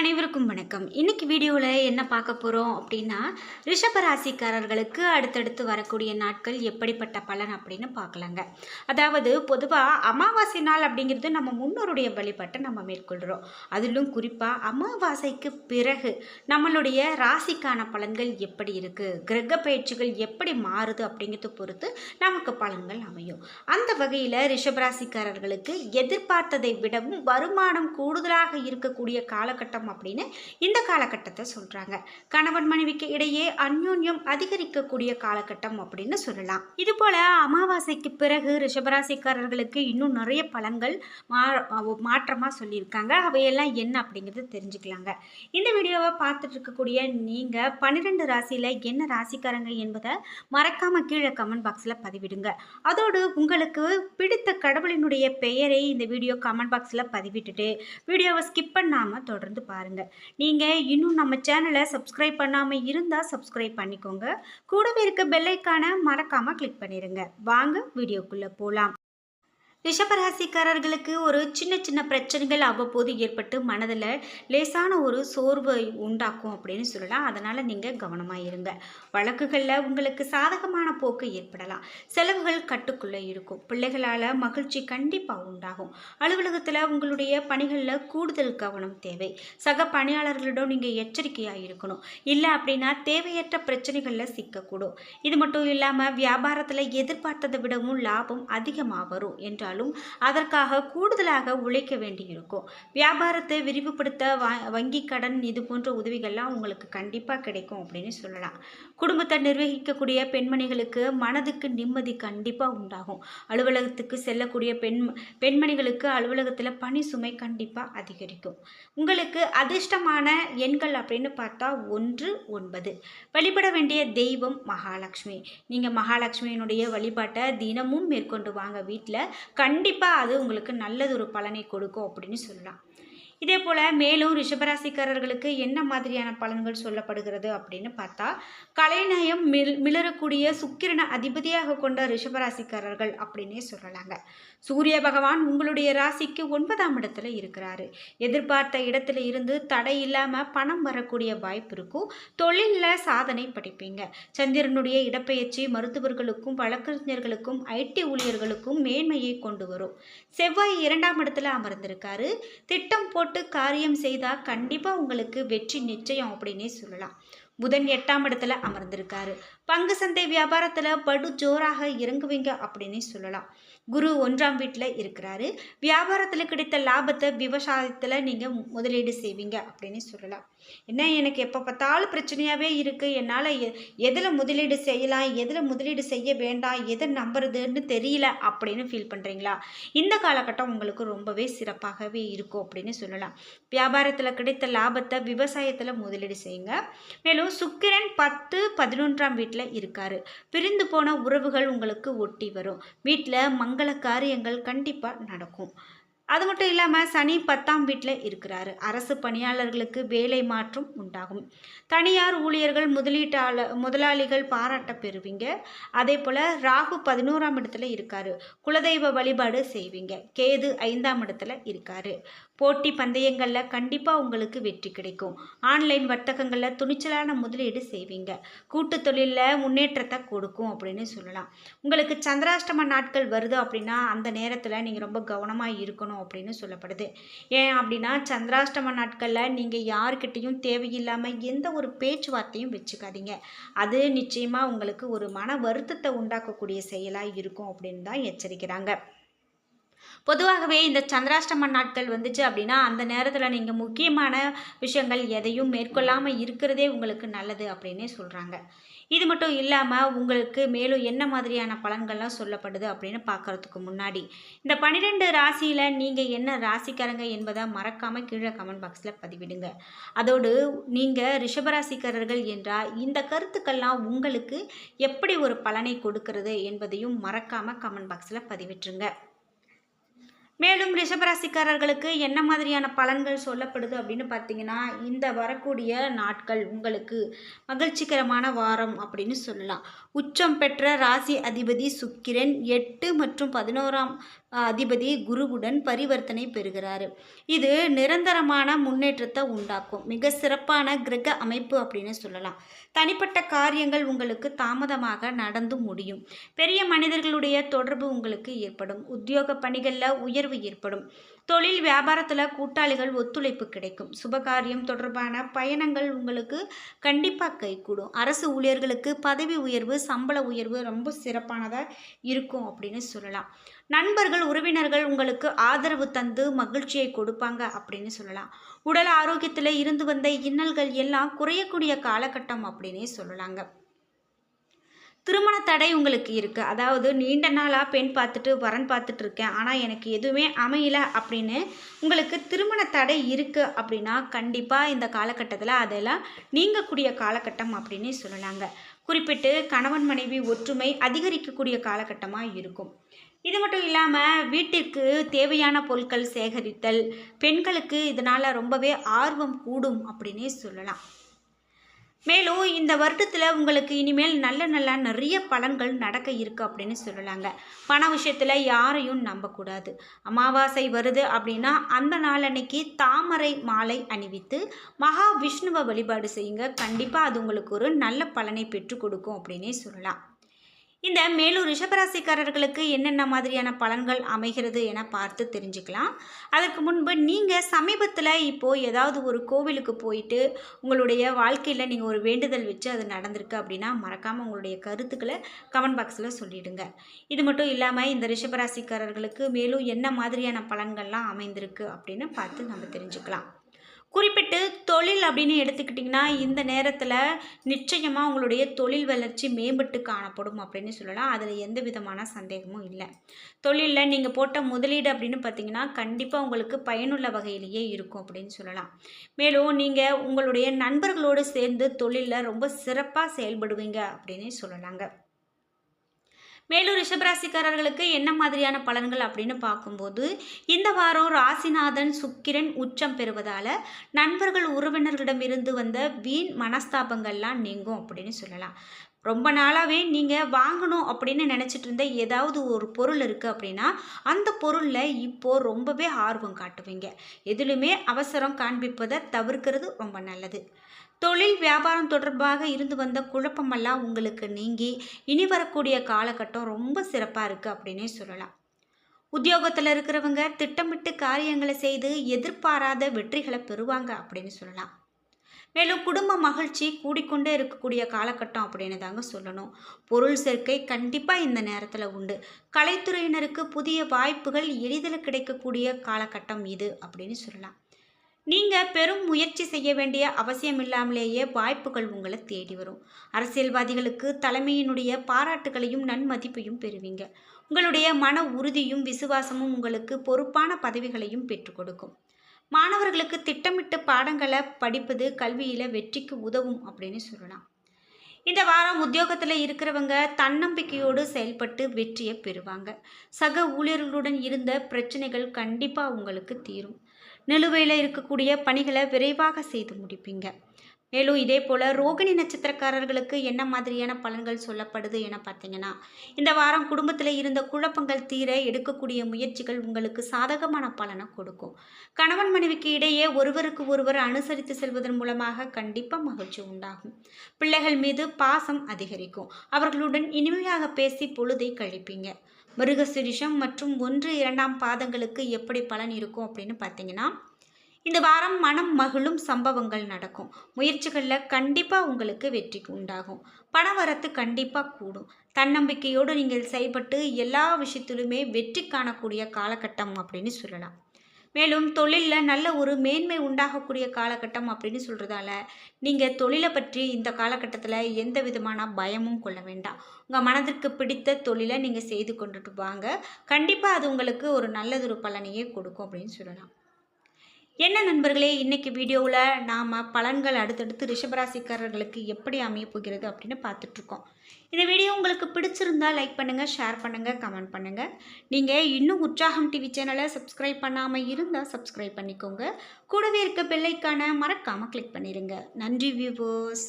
அனைவருக்கும் வணக்கம். இன்னைக்கு வீடியோவில் என்ன பார்க்க போகிறோம் அப்படின்னா, ரிஷபராசிக்காரர்களுக்கு அடுத்தடுத்து வரக்கூடிய நாட்கள் எப்படிப்பட்ட பலன் அப்படின்னு பார்க்கலாங்க. அதாவது பொதுவாக அமாவாசை நாள் அப்படிங்கிறது நம்ம முன்னோருடைய வழிபாட்டை நம்ம மேற்கொள்கிறோம். அதிலும் குறிப்பாக அமாவாசைக்கு பிறகு நம்மளுடைய ராசிக்கான பலன்கள் எப்படி இருக்குது, கிரக பயிற்சிகள் எப்படி மாறுது அப்படிங்கிறத பொறுத்து நமக்கு பலன்கள் அமையும். அந்த வகையில் ரிஷபராசிக்காரர்களுக்கு எதிர்பார்த்ததை விடவும் வருமானம் கூடுதலாக இருக்கக்கூடிய காலகட்டம் அப்படின்னு இந்த காலகட்டத்தை சொல்றாங்க. கணவன் மனைவிக்கு இடையே அந்யோன்யம் அதிகரிக்கக்கூடிய காலகட்டம் அப்படின்னு சொல்லலாம். இது போல அமாவாசைக்கு பிறகு ரிஷபராசிக்காரர்களுக்கு இன்னும் நிறைய பலன்கள் மாற்றமா சொல்லியிருக்காங்க. அவையெல்லாம் என்ன அப்படிங்கிறது தெரிஞ்சுக்கலாங்க. இந்த வீடியோவை பார்த்துட்டு இருக்கக்கூடிய நீங்க 12 ராசியில என்ன ராசிக்காரங்க என்பதை மறக்காம கீழே கமெண்ட் பாக்ஸ்ல பதிவிடுங்க. அதோடு உங்களுக்கு பிடித்த கடவுளினுடைய பெயரை இந்த வீடியோ கமெண்ட் பாக்ஸ்ல பதிவிட்டுட்டு வீடியோவை ஸ்கிப் பண்ணாம தொடர்ந்து பாருங்க. நீங்க இன்னும் நம்ம சேனலை சப்ஸ்கிரைப் பண்ணாம இருந்தா சப்ஸ்கிரைப் பண்ணிக்கோங்க. கூடவே இருக்க பெல் ஐகானை மறக்காம கிளிக் பண்ணிருங்க. வாங்க வீடியோக்குள்ள போலாம். ரிஷபராசிக்காரர்களுக்கு ஒரு சின்ன சின்ன பிரச்சனைகள் அவ்வப்போது ஏற்பட்டு மனதில் லேசான ஒரு சோர்வை உண்டாக்கும் அப்படின்னு சொல்லலாம். அதனால் நீங்கள் கவனமாக இருங்க. வழக்குகளில் உங்களுக்கு சாதகமான போக்கு ஏற்படலாம். செலவுகள் கட்டுக்குள்ளே இருக்கும். பிள்ளைகளால் மகிழ்ச்சி கண்டிப்பாக உண்டாகும். அலுவலகத்தில் உங்களுடைய பணிகளில் கூடுதல் கவனம் தேவை. சக பணியாளர்களிடம் நீங்கள் எச்சரிக்கையாக இருக்கணும். இல்லை அப்படின்னா தேவையற்ற பிரச்சனைகளில் சிக்கக்கூடும். இது மட்டும் இல்லாமல் வியாபாரத்தில் எதிர்பார்த்ததை விடவும் லாபம் அதிகமாக வரும் என்றால் அதற்காக கூடுதலாக உழைக்க வேண்டியிருக்கும். வியாபாரத்தை விரிவுபடுத்த வங்கி கடன் இது போன்ற உதவிகள்லாம் உங்களுக்கு கண்டிப்பாக கிடைக்கும் அப்படின்னு சொல்லலாம். குடும்பத்தை நிர்வகிக்கக்கூடிய பெண்மணிகளுக்கு மனதுக்கு நிம்மதி கண்டிப்பாக உண்டாகும். அலுவலகத்துக்கு செல்லக்கூடிய பெண்மணிகளுக்கு அலுவலகத்தில் பணி சுமை கண்டிப்பாக அதிகரிக்கும். உங்களுக்கு அதிர்ஷ்டமான எண்கள் அப்படின்னு பார்த்தா 1, 9. வழிபட வேண்டிய தெய்வம் மகாலட்சுமி. நீங்கள் மகாலட்சுமியினுடைய வழிபாட்டை தினமும் மேற்கொண்டு வாங்க. வீட்டில் கண்டிப்பாக அது உங்களுக்கு நல்லதொரு பலனை கொடுக்கும் அப்படின்னு சொல்லலாம். இதே போல் மேலும் ரிஷபராசிக்காரர்களுக்கு என்ன மாதிரியான பலன்கள் சொல்லப்படுகிறது அப்படின்னு பார்த்தா, கலைநயம் மிளரக்கூடிய சுக்கிரனை அதிபதியாக கொண்ட ரிஷபராசிக்காரர்கள் அப்படின்னே சொல்லலாங்க. சூரிய பகவான் உங்களுடைய ராசிக்கு 9ஆம் இடத்துல இருக்கிறாரு. எதிர்பார்த்த இடத்துல இருந்து தடை இல்லாமல் பணம் வரக்கூடிய வாய்ப்பு இருக்கும். தொழிலில் சாதனை படிப்பீங்க. சந்திரனுடைய இடப்பெயர்ச்சி மருத்துவர்களுக்கும் வழக்கறிஞர்களுக்கும் ஐடி ஊழியர்களுக்கும் மேன்மையை கொண்டு வரும். செவ்வாய் 2ஆம் இடத்துல அமர்ந்திருக்காரு. திட்டம் போட்டு காரியம் செய்தா கண்டிப்பா உங்களுக்கு வெற்றி நிச்சயம் அப்படின்னே சொல்லலாம். புதன் 8ஆம் இடத்துல அமர்ந்திருக்காரு. பங்கு சந்தை வியாபாரத்துல படு ஜோராக இறங்குவீங்க அப்படின்னு சொல்லலாம். குரு 1ஆம் வீட்டில் இருக்கிறாரு. வியாபாரத்தில் கிடைத்த லாபத்தை விவசாயத்தில் நீங்கள் முதலீடு செய்வீங்க அப்படின்னு சொல்லலாம். என்ன எனக்கு எப்போ பார்த்தாலும் பிரச்சனையாகவே இருக்குது, என்னால் எதில் முதலீடு செய்யலாம், எதில் முதலீடு செய்ய வேண்டாம், எதை நம்புறதுன்னு தெரியல அப்படின்னு ஃபீல் பண்ணுறீங்களா? இந்த காலகட்டம் உங்களுக்கு ரொம்பவே சிறப்பாகவே இருக்கும் அப்படின்னு சொல்லலாம். வியாபாரத்தில் கிடைத்த லாபத்தை விவசாயத்தில் முதலீடு செய்யுங்க. மேலும் சுக்கிரன் 10, 11ஆம் வீட்டில் இருக்காரு. பிரிந்து போன உறவுகள் உங்களுக்கு ஒட்டி வரும். வீட்டில் மங்கள காரியங்கள் கண்டிப்பாக நடக்கும். அது மட்டும் இல்லாமல் சனி 10ஆம் வீட்டில் இருக்கிறாரு. அரசு பணியாளர்களுக்கு வேலை மாற்றம் உண்டாகும். தனியார் ஊழியர்கள் முதலாளிகள் பாராட்ட பெறுவீங்க. அதே போல் ராகு 11ஆம் இடத்துல இருக்காரு. குலதெய்வ வழிபாடு செய்வீங்க. கேது 5ஆம் இடத்துல இருக்காரு. போட்டி பந்தயங்களில் கண்டிப்பாக உங்களுக்கு வெற்றி கிடைக்கும். ஆன்லைன் வர்த்தகங்களில் துணிச்சலான முதலீடு செய்வீங்க. கூட்டு தொழிலில் முன்னேற்றத்தை கொடுக்கும் அப்படின்னு சொல்லலாம். உங்களுக்கு சந்திராஷ்டம நாட்கள் வருது அப்படின்னா அந்த நேரத்தில் நீங்கள் ரொம்ப கவனமாக இருக்கணும் அப்படின்னு சொல்லப்படுது. ஏன் அப்படின்னா சந்திராஷ்டம நாட்களில் நீங்கள் யாருக்கிட்டையும் தேவையில்லாமல் எந்த ஒரு பேச்சுவார்த்தையும் வச்சுக்காதீங்க. அது நிச்சயமாக உங்களுக்கு ஒரு மன வருத்தத்தை உண்டாக்கக்கூடிய செயலாக இருக்கும் அப்படின்னு தான் எச்சரிக்கிறாங்க. பொதுவாகவே இந்த சந்திராஷ்டம நாட்கள் வந்துச்சு அப்படின்னா அந்த நேரத்தில் நீங்கள் முக்கியமான விஷயங்கள் எதையும் மேற்கொள்ளாமல் இருக்கிறதே உங்களுக்கு நல்லது அப்படின்னே சொல்கிறாங்க. இது மட்டும் இல்லாமல் உங்களுக்கு மேலும் என்ன மாதிரியான பலன்கள்லாம் சொல்லப்படுது அப்படின்னு பார்க்குறதுக்கு முன்னாடி இந்த 12 ராசியில் நீங்கள் என்ன ராசிக்காரங்க என்பதை மறக்காமல் கீழே கமெண்ட் பாக்ஸில் பதிவிடுங்க. அதோடு நீங்கள் ரிஷபராசிக்காரர்கள் என்றால் இந்த கருத்துக்கள்லாம் உங்களுக்கு எப்படி ஒரு பலனை கொடுக்கிறது என்பதையும் மறக்காமல் கமெண்ட் பாக்ஸில் பதிவிட்டுருங்க. மேலும் ரிஷபராசிக்காரர்களுக்கு என்ன மாதிரியான பலன்கள் சொல்லப்படுது அப்படின்னு பார்த்தீங்கன்னா, இந்த வரக்கூடிய நாட்கள் உங்களுக்கு மகிழ்ச்சிகரமான வாரம் அப்படின்னு சொல்லலாம். உச்சம் பெற்ற ராசி அதிபதி சுக்கிரன் 8 மற்றும் 11ஆம் அதிபதி குருவுடன் பரிவர்த்தனை பெறுகிறாரு. இது நிரந்தரமான முன்னேற்றத்தை உண்டாக்கும். மிக சிறப்பான கிரக அமைப்பு அப்படின்னு சொல்லலாம். தனிப்பட்ட காரியங்கள் உங்களுக்கு தாமதமாக நடந்து முடியும். பெரிய மனிதர்களுடைய தொடர்பு உங்களுக்கு ஏற்படும். உத்தியோக பணிகளில் உயர்வு ஏற்படும். தொழில் வியாபாரத்தில் கூட்டாளிகள் ஒத்துழைப்பு கிடைக்கும். சுபகாரியம் தொடர்பான பயணங்கள் உங்களுக்கு கண்டிப்பாக கைகூடும். அரசு ஊழியர்களுக்கு பதவி உயர்வு, சம்பள உயர்வு ரொம்ப சிறப்பானதாக இருக்கும் அப்படின்னு சொல்லலாம். நண்பர்கள், உறவினர்கள் உங்களுக்கு ஆதரவு தந்து மகிழ்ச்சியை கொடுப்பாங்க அப்படின்னு சொல்லலாம். உடல் ஆரோக்கியத்தில் இருந்து வந்த இன்னல்கள் எல்லாம் குறையக்கூடிய காலகட்டம் அப்படின்னே சொல்லலாங்க. திருமண தடை உங்களுக்கு இருக்குது. அதாவது நீண்ட நாளாக பெண் பார்த்துட்டு வரன் பார்த்துட்டு இருக்கேன், ஆனால் எனக்கு எதுவுமே அமையல அப்படின்னு உங்களுக்கு திருமண தடை இருக்குது அப்படின்னா கண்டிப்பாக இந்த காலகட்டத்தில் அதெல்லாம் நீங்கக்கூடிய காலகட்டம் அப்படின்னே சொல்லலாங்க. குறிப்பிட்டு கணவன் மனைவி ஒற்றுமை அதிகரிக்கக்கூடிய காலகட்டமாக இருக்கும். இது மட்டும் இல்லாமல் வீட்டிற்கு தேவையான பொருட்கள் சேகரித்தல், பெண்களுக்கு இதனால் ரொம்பவே ஆர்வம் கூடும் அப்படின்னே சொல்லலாம். மேலும் இந்த வருடத்தில் உங்களுக்கு இனிமேல் நல்ல நிறைய பலன்கள் நடக்க இருக்குது அப்படின்னு சொல்லலாங்க. பண விஷயத்தில் யாரையும் நம்பக்கூடாது. அமாவாசை வருது அப்படின்னா அந்த நாள் அன்னைக்கு தாமரை மாலை அணிவித்து மகா விஷ்ணுவை வழிபாடு செய்யுங்க. கண்டிப்பாக அது உங்களுக்கு ஒரு நல்ல பலனை பெற்றுக் கொடுக்கும் அப்படின்னே சொல்லலாம். இந்த மேலும் ரிஷபராசிக்காரர்களுக்கு என்னென்ன மாதிரியான பலன்கள் அமைகிறது என பார்த்து தெரிஞ்சுக்கலாம். அதற்கு முன்பு நீங்கள் சமீபத்தில் இப்போது ஏதாவது ஒரு கோவிலுக்கு போயிட்டு உங்களுடைய வாழ்க்கையில் நீங்கள் ஒரு வேண்டுதல் வச்சு அது நடந்திருக்கு அப்படின்னா மறக்காமல் உங்களுடைய கருத்துக்களை கமெண்ட் பாக்ஸில் சொல்லிவிடுங்க. இது மட்டும் இல்லாமல் இந்த ரிஷபராசிக்காரர்களுக்கு மேலும் என்ன மாதிரியான பலன்கள்லாம் அமைந்திருக்கு அப்படின்னு பார்த்து நம்ம தெரிஞ்சுக்கலாம். குறிப்பிட்டு தொழில் அப்படின்னு எடுத்துக்கிட்டிங்கன்னா இந்த நேரத்தில் நிச்சயமாக உங்களுடைய தொழில் வளர்ச்சி மேம்பட்டு காணப்படும் அப்படின்னு சொல்லலாம். அதில் எந்த விதமான சந்தேகமும் இல்லை. தொழிலில் நீங்கள் போட்ட முதலீடு அப்படின்னு பார்த்தீங்கன்னா கண்டிப்பாக உங்களுக்கு பயனுள்ள வகையிலேயே இருக்கும் அப்படின்னு சொல்லலாம். மேலும் நீங்கள் உங்களுடைய நண்பர்களோடு சேர்ந்து தொழிலில் ரொம்ப சிறப்பாக செயல்படுவீங்க அப்படின்னு சொல்லலாங்க. மேலும் ரிஷபராசிக்காரர்களுக்கு என்ன மாதிரியான பலன்கள் அப்படின்னு பார்க்கும்போது இந்த வாரம் ராசிநாதன் சுக்கிரன் உச்சம் பெறுவதால் நண்பர்கள் உறவினர்களிடமிருந்து வந்த வீண் மனஸ்தாபங்கள்லாம் நீங்கும் அப்படின்னு சொல்லலாம். ரொம்ப நாளாகவே நீங்கள் வாங்கணும் அப்படின்னு நினச்சிட்டு இருந்த ஏதாவது ஒரு பொருள் இருக்குது அப்படின்னா அந்த பொருளில் இப்போது ரொம்பவே ஆர்வம் காட்டுவீங்க. எதுலையுமே அவசரம் காண்பிப்பதை தவிர்க்கிறது ரொம்ப நல்லது. தொழில் வியாபாரம் தொடர்பாக இருந்து வந்த குழப்பமெல்லாம் உங்களுக்கு நீங்கி இனி வரக்கூடிய காலகட்டம் ரொம்ப சிறப்பாக இருக்குது அப்படின்னே சொல்லலாம். உத்தியோகத்தில் இருக்கிறவங்க திட்டமிட்டு காரியங்களை செய்து எதிர்பாராத வெற்றிகளை பெறுவாங்க அப்படின்னு சொல்லலாம். மேலும் குடும்ப மகிழ்ச்சி கூடிக்கொண்டே இருக்கக்கூடிய காலகட்டம் அப்படின்னு தாங்க சொல்லணும். பொருள் சேர்க்கை கண்டிப்பாக இந்த நேரத்தில் உண்டு. கலைத்துறையினருக்கு புதிய வாய்ப்புகள் எளிதில் கிடைக்கக்கூடிய காலகட்டம் இது அப்படின்னு சொல்லலாம். நீங்கள் பெரும் முயற்சி செய்ய வேண்டிய அவசியம் இல்லாமலேயே வாய்ப்புகள் உங்களை தேடி வரும். அரசியல்வாதிகளுக்கு தலைமையினுடைய பாராட்டுகளையும் நன்மதிப்பையும் பெறுவீங்க. உங்களுடைய மன உறுதியும் விசுவாசமும் உங்களுக்கு பொறுப்பான பதவிகளையும் பெற்றுக் கொடுக்கும். மாணவர்களுக்கு திட்டமிட்டு பாடங்களை படிப்பது கல்வியில் வெற்றிக்கு உதவும் அப்படின்னு சொல்லலாம். இந்த வாரம் உத்தியோகத்தில் இருக்கிறவங்க தன்னம்பிக்கையோடு செயல்பட்டு வெற்றியை பெறுவாங்க. சக ஊழியர்களுடன் இருந்த பிரச்சனைகள் கண்டிப்பாக உங்களுக்கு தீரும். நிலுவையில் இருக்கக்கூடிய பணிகளை விரைவாக செய்து முடிப்பீங்க. மேலும் இதே போல் ரோகிணி நட்சத்திரக்காரர்களுக்கு என்ன மாதிரியான பலன்கள் சொல்லப்படுது என பார்த்தீங்கன்னா இந்த வாரம் குடும்பத்தில் இருந்த குழப்பங்கள் தீர எடுக்கக்கூடிய முயற்சிகள் உங்களுக்கு சாதகமான பலனை கொடுக்கும். கணவன் மனைவிக்கு இடையே ஒருவருக்கு ஒருவர் அனுசரித்து செல்வதன் மூலமாக கண்டிப்பாக மகிழ்ச்சி உண்டாகும். பிள்ளைகள் மீது பாசம் அதிகரிக்கும். அவர்களுடன் இனிமையாக பேசி பொழுதை கழிப்பீங்க. மிருகசீரிஷம் மற்றும் 1, 2ஆம் பாதங்களுக்கு எப்படி பலன் இருக்கும் அப்படின்னு பார்த்தீங்கன்னா இந்த வாரம் மனம் மகிழும் சம்பவங்கள் நடக்கும். முயற்சிகளில் கண்டிப்பாக உங்களுக்கு வெற்றி உண்டாகும். பணவரத்து கண்டிப்பாக கூடும். தன்னம்பிக்கையோடு நீங்கள் செயல்பட்டு எல்லா விஷயத்திலுமே வெற்றி காணக்கூடிய காலகட்டம் அப்படின்னு சொல்லலாம். மேலும் தொழிலில் நல்ல ஒரு மேன்மை உண்டாகக்கூடிய காலகட்டம் அப்படின்னு சொல்கிறதால நீங்கள் தொழிலை பற்றி இந்த காலகட்டத்தில் எந்த விதமான பயமும் கொள்ள வேண்டாம். உங்கள் மனதிற்கு பிடித்த தொழிலை நீங்கள் செய்து கொண்டுட்டு வாங்க. கண்டிப்பாக அது உங்களுக்கு ஒரு நல்லதொரு பலனையே கொடுக்கும் அப்படின்னு சொல்லலாம். என்ன நண்பர்களே, இன்றைக்கி வீடியோவில் நாம் பலன்கள் அடுத்தடுத்து ரிஷபராசிக்காரர்களுக்கு எப்படி அமைய போகிறது அப்படின்னு பார்த்துட்ருக்கோம். இந்த வீடியோ உங்களுக்கு பிடிச்சிருந்தால் லைக் பண்ணுங்கள், ஷேர் பண்ணுங்கள், கமெண்ட் பண்ணுங்கள். நீங்கள் இன்னும் உற்சாகம் டிவி சேனலை சப்ஸ்கிரைப் பண்ணாமல் இருந்தால் சப்ஸ்கிரைப் பண்ணிக்கோங்க. கூடவே இருக்க பெல் ஐக்கானை மறக்காமல் கிளிக் பண்ணிடுங்க. நன்றி வியூவர்ஸ்.